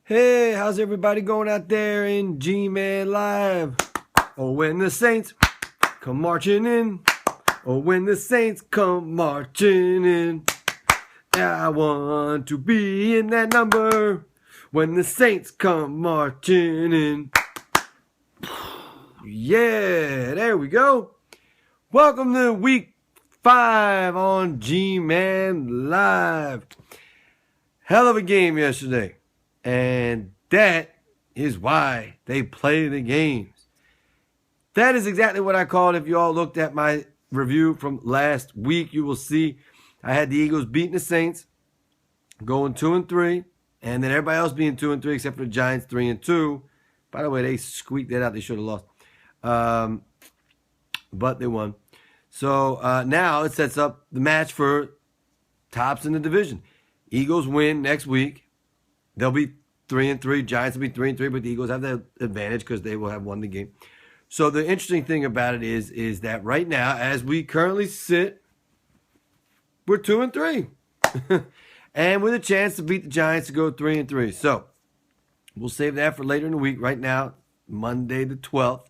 Hey, how's everybody going out there in Gman Live? Oh, when the Saints come marching in. Oh, when the Saints come marching in. I want to be in that number. When the Saints come marching in. Yeah, there we go. Welcome to week 5 on Gman Live. Hell of a game yesterday. And that is why they play the games. That is exactly what I called. If you all looked at my review from last week, you will see I had the Eagles beating the Saints, going 2-3, and then everybody else being 2-3 except for the Giants 3-2. By the way, they squeaked that out. They should have lost. But they won. So now it sets up the match for tops in the division. Eagles win next week. They'll be 3-3. Giants will be 3-3, but the Eagles have the advantage because they will have won the game. So the interesting thing about it is that right now, as we currently sit, we're 2-3. And with a chance to beat the Giants to go 3-3. So we'll save that for later in the week. Right now, Monday the 12th.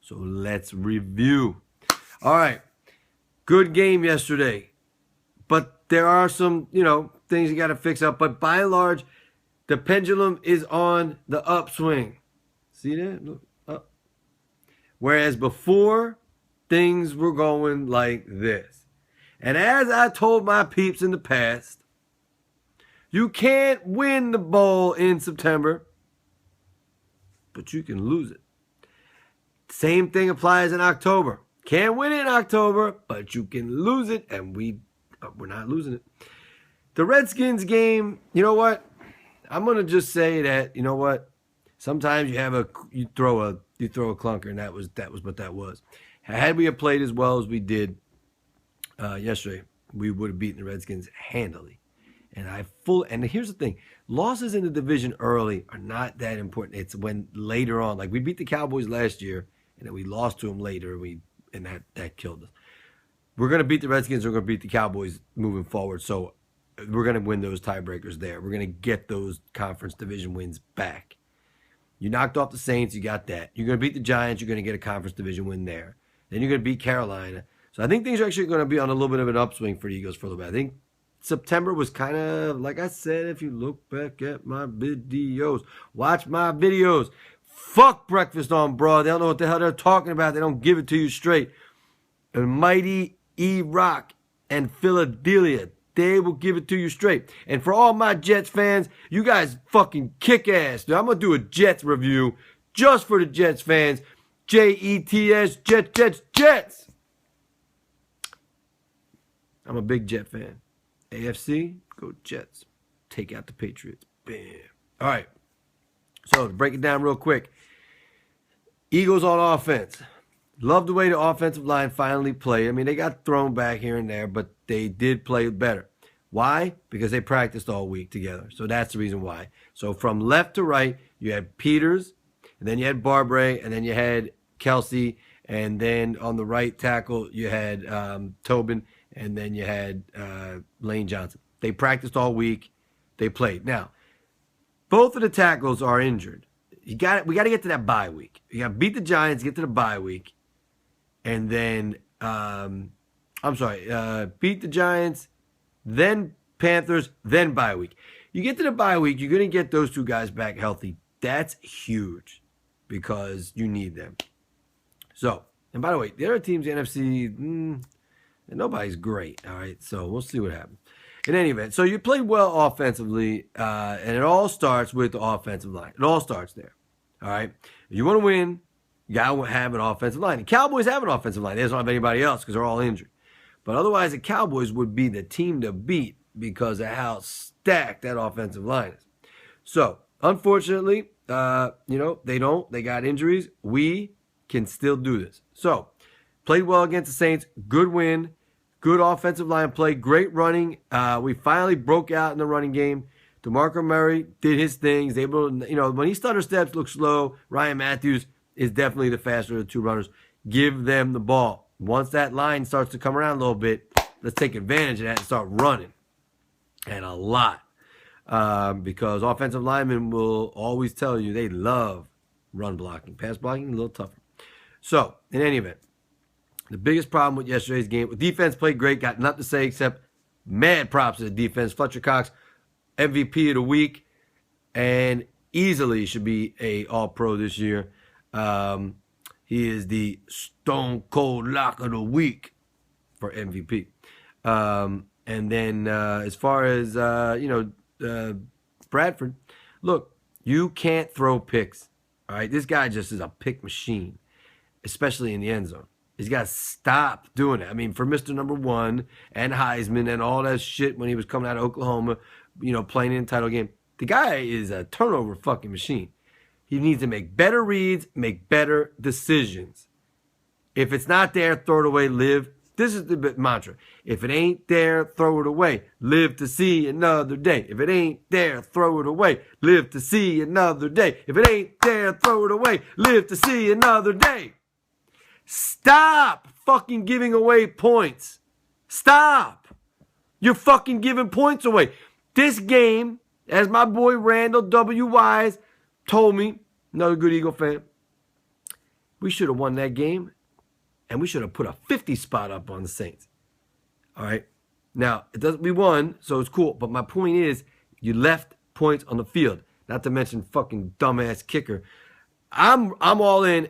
So let's review. All right. Good game yesterday. But there are some, things you got to fix up. But by and large, the pendulum is on the upswing. See that? Look, up. Whereas before, things were going like this. And as I told my peeps in the past, you can't win the bowl in September, but you can lose it. Same thing applies in October. Can't win it in October, but you can lose it, and we're not losing it. The Redskins game, you know what? I'm gonna just say that, you know what? Sometimes you throw a clunker, and that was what that was. Had we played as well as we did yesterday, we would have beaten the Redskins handily. And here's the thing: losses in the division early are not that important. It's when later on, like we beat the Cowboys last year, and then we lost to them later, and that killed us. We're gonna beat the Redskins. We're gonna beat the Cowboys moving forward. So we're going to win those tiebreakers there. We're going to get those conference division wins back. You knocked off the Saints. You got that. You're going to beat the Giants. You're going to get a conference division win there. Then you're going to beat Carolina. So I think things are actually going to be on a little bit of an upswing for the Eagles for a little bit. I think September was kind of, like I said, if you look back at my videos, watch my videos. Fuck breakfast on broad. They don't know what the hell they're talking about. They don't give it to you straight. The mighty E-Rock and Philadelphia, they will give it to you straight. And for all my Jets fans, you guys fucking kick ass. Dude, I'm going to do a Jets review just for the Jets fans. Jets, Jets. I'm a big Jet fan. AFC, go Jets. Take out the Patriots. Bam. All right. So to break it down real quick. Eagles on offense. Love the way the offensive line finally played. I mean, they got thrown back here and there, but they did play better. Why? Because they practiced all week together. So that's the reason why. So from left to right, you had Peters, and then you had Barbre, and then you had Kelsey, and then on the right tackle, you had Tobin, and then you had Lane Johnson. They practiced all week. They played. Now, both of the tackles are injured. We got to get to that bye week. You got to beat the Giants, get to the bye week. And then, beat the Giants, then Panthers, then bye week. You get to the bye week, you're going to get those two guys back healthy. That's huge because you need them. So, and by the way, the other teams, the NFC, nobody's great, all right? So we'll see what happens. In any event, so you played well offensively, and it all starts with the offensive line. It all starts there, all right? If you want to win, you got to have an offensive line. The Cowboys have an offensive line. They just don't have anybody else because they're all injured. But otherwise, the Cowboys would be the team to beat because of how stacked that offensive line is. So, unfortunately, they don't. They got injuries. We can still do this. So, played well against the Saints. Good win. Good offensive line play. Great running. We finally broke out in the running game. DeMarco Murray did his things. Able to, when he stutter steps, look slow. Ryan Matthews is definitely the faster of the two runners. Give them the ball. Once that line starts to come around a little bit, let's take advantage of that and start running. And a lot. because offensive linemen will always tell you they love run blocking. Pass blocking, a little tougher. So, in any event, the biggest problem with yesterday's game, defense played great, got nothing to say except mad props to the defense. Fletcher Cox, MVP of the week, and easily should be a All-Pro this year. He is the Stone Cold Lock of the Week for MVP. And then as far as, Bradford, look, you can't throw picks. All right, this guy just is a pick machine, especially in the end zone. He's got to stop doing it. I mean, for Mr. Number One and Heisman and all that shit when he was coming out of Oklahoma, playing in the title game, the guy is a turnover fucking machine. He needs to make better reads, make better decisions. If it's not there, throw it away, live. This is the mantra. If it ain't there, throw it away. Live to see another day. If it ain't there, throw it away. Live to see another day. If it ain't there, throw it away. Live to see another day. Stop fucking giving away points. Stop. You're fucking giving points away. This game, as my boy Randall W. Wise told me, another good Eagle fan, we should have won that game. And we should have put a 50 spot up on the Saints. All right. Now, we won, so it's cool. But my point is, you left points on the field. Not to mention fucking dumbass kicker. I'm all in.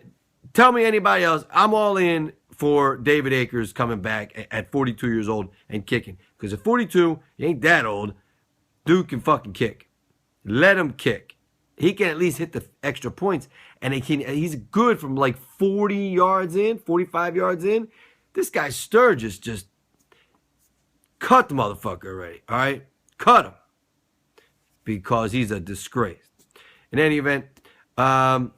Tell me anybody else. I'm all in for David Akers coming back at 42 years old and kicking. Because at 42, he ain't that old. Dude can fucking kick. Let him kick. He can at least hit the extra points. And he's good from like 40 yards in, 45 yards in. This guy Sturgis just cut the motherfucker already, all right? Cut him. Because he's a disgrace. In any event, I'm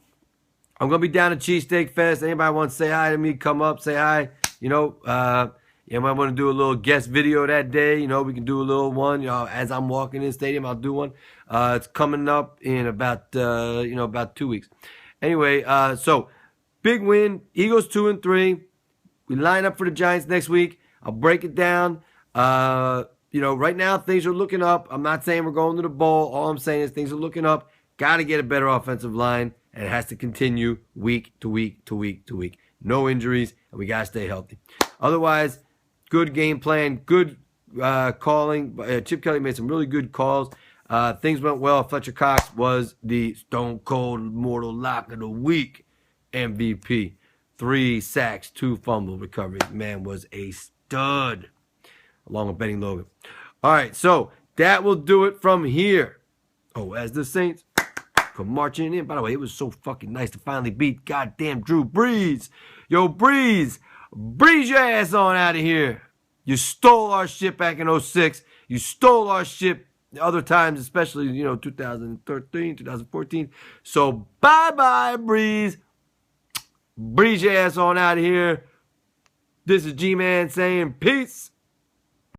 going to be down at Cheesesteak Fest. Anybody want to say hi to me, come up, say hi. You might want to do a little guest video that day. We can do a little one. As I'm walking in the stadium, I'll do one. It's coming up in about 2 weeks. Anyway, so big win. Eagles 2-3. We line up for the Giants next week. I'll break it down. Right now things are looking up. I'm not saying we're going to the bowl. All I'm saying is things are looking up. Got to get a better offensive line, and it has to continue week to week to week to week. No injuries, and we got to stay healthy. Otherwise, good game plan, good calling. Chip Kelly made some really good calls. Things went well. Fletcher Cox was the Stone Cold Mortal Lock of the Week MVP. 3 sacks, 2 fumble recoveries. Man was a stud, along with Benny Logan. All right, so that will do it from here. Oh, as the Saints come marching in. By the way, it was so fucking nice to finally beat goddamn Drew Brees. Yo, Breeze your ass on out of here. You stole our shit back in 2006. You stole our shit other times, especially, 2013, 2014. So, bye-bye, Breeze. Breeze your ass on out of here. This is Gman saying peace.